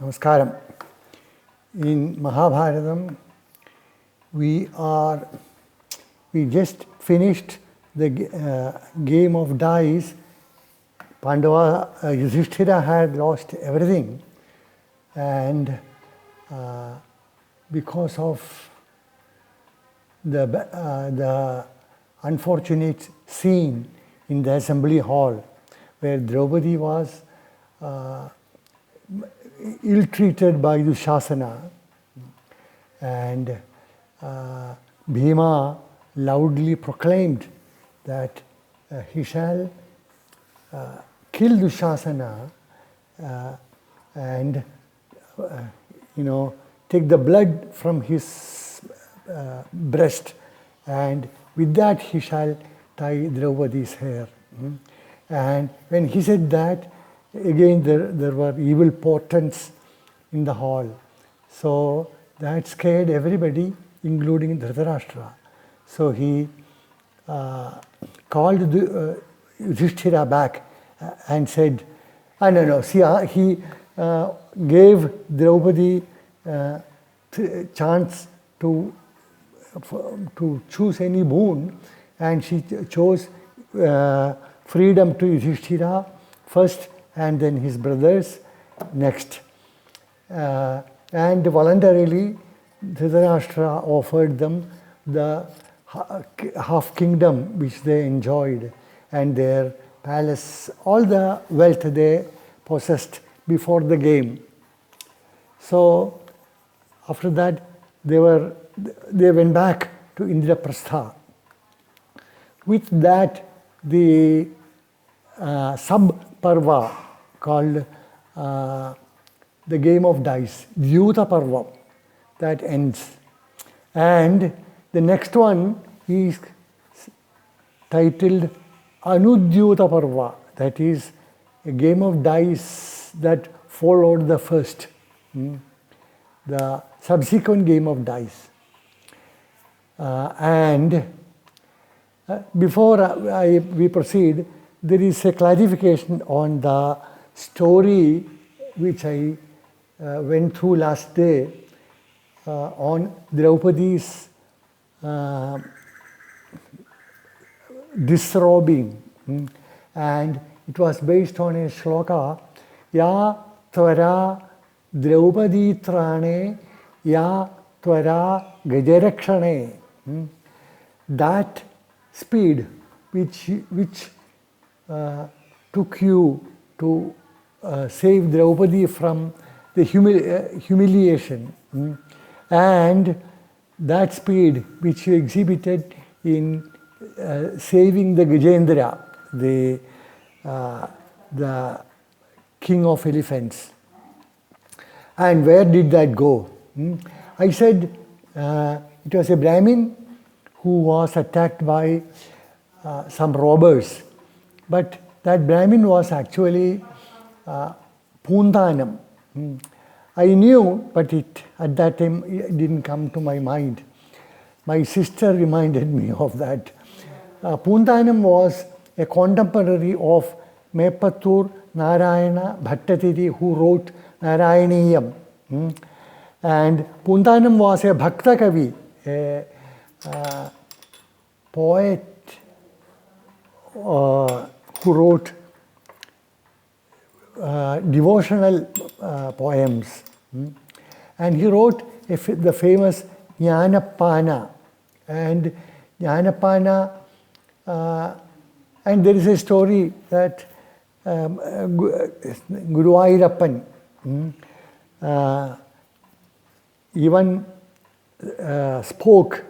Namaskaram. In Mahabharatam, we just finished the game of dice. Pandava, Yudhishthira had lost everything, and because of the unfortunate scene in the assembly hall, where Draupadi was ill-treated by Dushasana, and Bhima loudly proclaimed that he shall kill Dushasana and take the blood from his breast, and with that he shall tie Draupadi's hair. And when he said that, again there were evil portents in the hall. So that scared everybody, including Dhritarashtra. So he called Yudhishthira back and said, he gave Draupadi chance to choose any boon, and she chose freedom to Yudhishthira first, and then his brothers next. And voluntarily, Dhritarashtra offered them the half kingdom which they enjoyed, and their palace, all the wealth they possessed before the game. So after that, they went back to Indraprastha. With that, the sub-parva called the game of dice, Dyuta Parva, that ends. And the next one is titled Anudyuta Parva, that is a game of dice that followed the first, the subsequent game of dice. Before we proceed, there is a clarification on the story which I went through last day on Draupadi's disrobing, and it was based on a shloka, Ya Tvara Draupadi Trane Ya Tvara Gajarakshane. That speed which took you to save Draupadi from the humiliation, and that speed which you exhibited in saving the Gajendra, the king of elephants. And where did that go? I said it was a Brahmin who was attacked by some robbers. But that Brahmin was actually Pundanam. I knew, but at that time it didn't come to my mind. My sister reminded me of that. Pundanam was a contemporary of Mepattur Narayana Bhattatiri, who wrote Narayaniyam. And Pundanam was a Bhakta Kavi, a poet who wrote devotional poems. And he wrote the famous Jnanapana. And Jnanapana, and there is a story that Guruvayurappan even spoke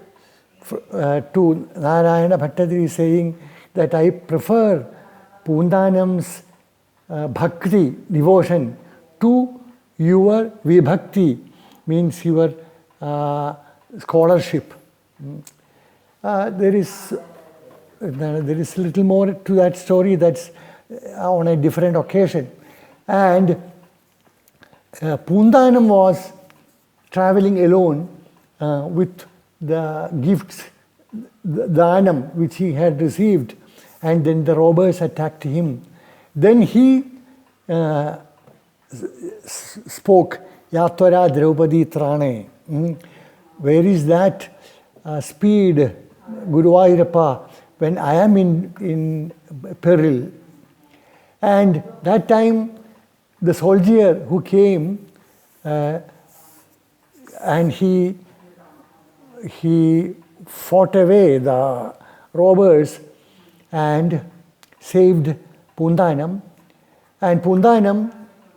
to Narayana Bhattatiri, saying that I prefer Pundanam's bhakti, devotion, to your vibhakti, means your scholarship. There is little more to that story, that's on a different occasion. And Pundanam was traveling alone with the gifts, the dhanam which he had received, and then the robbers attacked him. Then he spoke, Yatvara Draupadi Trane. Where is that speed, Guruvayurappa, when I am in peril? And that time, the soldier who came and he fought away the robbers and saved Pundanam. And Pundanam,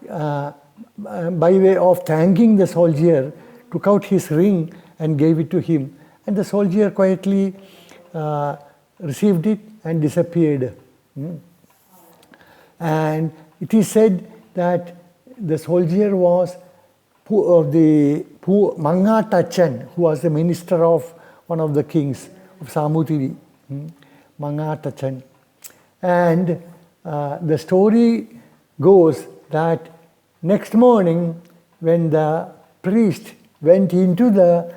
by way of thanking the soldier, took out his ring and gave it to him. And the soldier quietly received it and disappeared. And it is said that the soldier was Mangatachan, who was the minister of one of the kings of Samutiri, Mangatachan. And the story goes that next morning, when the priest went into the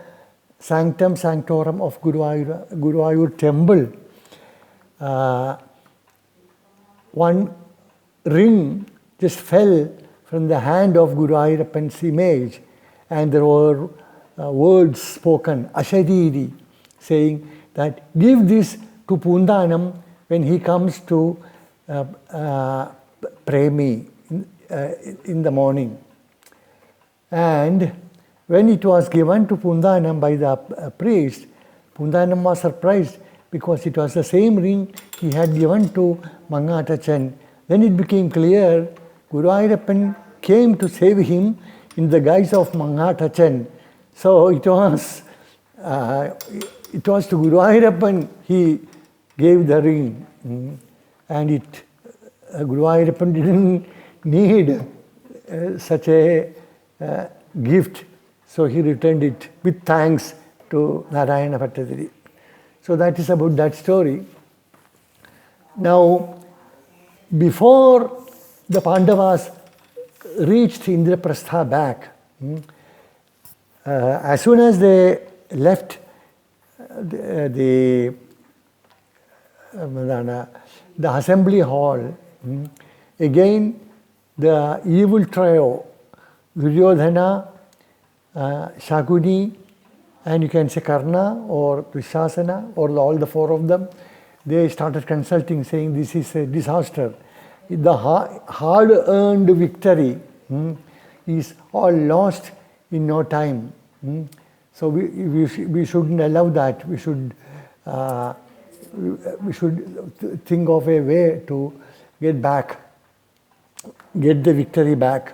sanctum sanctorum of Guruvayur temple, one ring just fell from the hand of Guruvayurappan's image, and there were words spoken, Ashariri, saying that give this to Pundanam when he comes to pray me in the morning. And when it was given to Pundanam by the priest, Pundanam was surprised because it was the same ring he had given to Mangatachan. Then it became clear Guruvayurappan came to save him in the guise of Mangatachan. So it was to Guruvayurappan he gave the ring. And Guruvayurappan didn't need such a gift. So he returned it with thanks to Narayana Bhattacharya. So that is about that story. Now, before the Pandavas reached Indraprastha back, as soon as they left the assembly hall, again the evil trio, Duryodhana, Shakuni, and you can say Karna or Dushasana, or all the four of them, they started consulting, saying this is a disaster. The hard-earned victory is all lost in no time. So we shouldn't allow that. We should think of a way to get the victory back.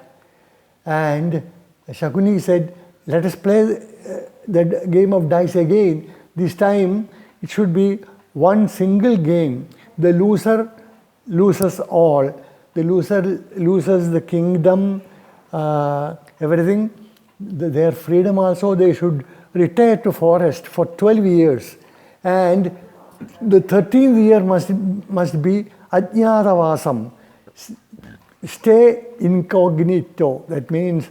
And Shakuni said, let us play the game of dice again. This time it should be one single game. The loser loses all. The loser loses the kingdom, everything, their freedom also. They should retire to forest for 12 years. And the 13th year must be Ajnatavasam. Stay incognito. That means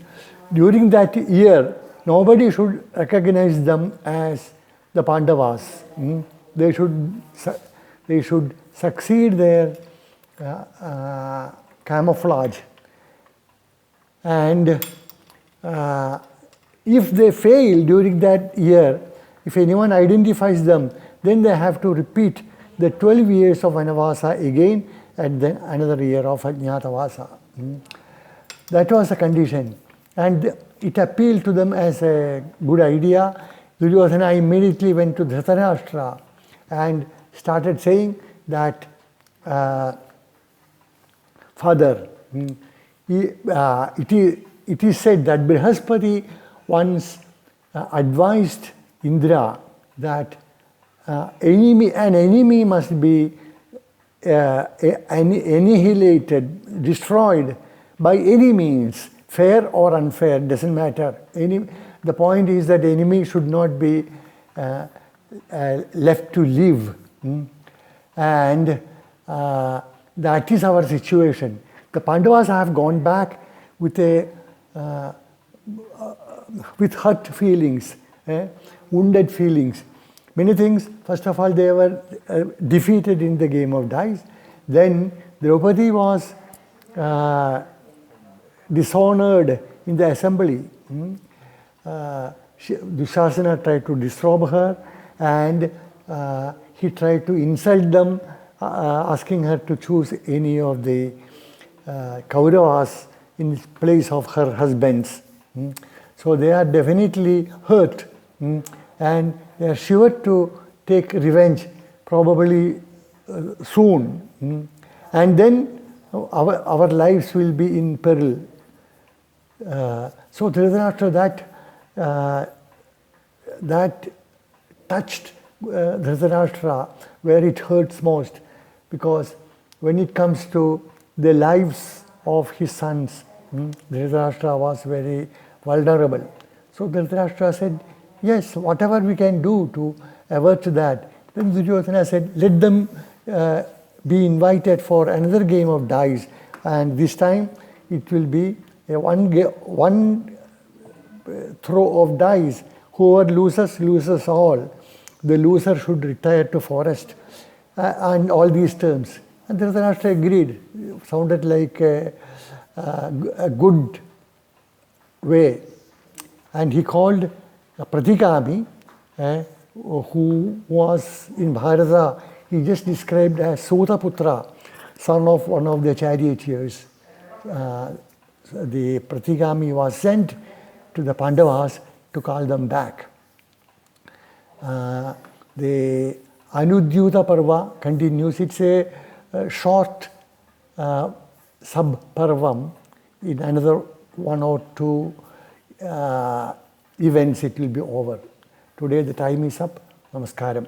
during that year, nobody should recognize them as the Pandavas. They should succeed their camouflage. And if they fail during that year, if anyone identifies them, then they have to repeat the 12 years of Vanavasa again, and then another year of Ajnatavasa. That was the condition. And it appealed to them as a good idea. Duryodhana immediately went to Dhritarashtra and started saying that, Father, it is said that Brihaspati once advised Indra that an enemy must be annihilated, destroyed by any means, fair or unfair, doesn't matter. The point is that enemy should not be left to live. And that is our situation. The Pandavas have gone back with hurt feelings, wounded feelings. Many things. First of all, they were defeated in the game of dice. Then Draupadi was dishonored in the assembly. Dushasana tried to disrobe her, and he tried to insult them, asking her to choose any of the Kauravas in place of her husbands. So they are definitely hurt, and they are sure to take revenge probably soon. And then our lives will be in peril. So Dhritarashtra, that touched Dhritarashtra where it hurts most, because when it comes to the lives of his sons, Dhritarashtra was very vulnerable. So Dhritarashtra said, yes, whatever we can do to avert that. Then Duryodhana said, let them be invited for another game of dice, and this time it will be one throw of dice. Whoever loses all. The loser should retire to forest, and all these terms. And Dhritarashtra agreed. Sounded like a good way. And he called Pratikami, who was in Bharata, he just described as Sotaputra, son of one of the charioteers. The Pratikami was sent to the Pandavas to call them back. The Anudyuta Parva continues. It's a short sub-parvam. In another 1 or 2 events it will be over. Today the time is up. Namaskaram.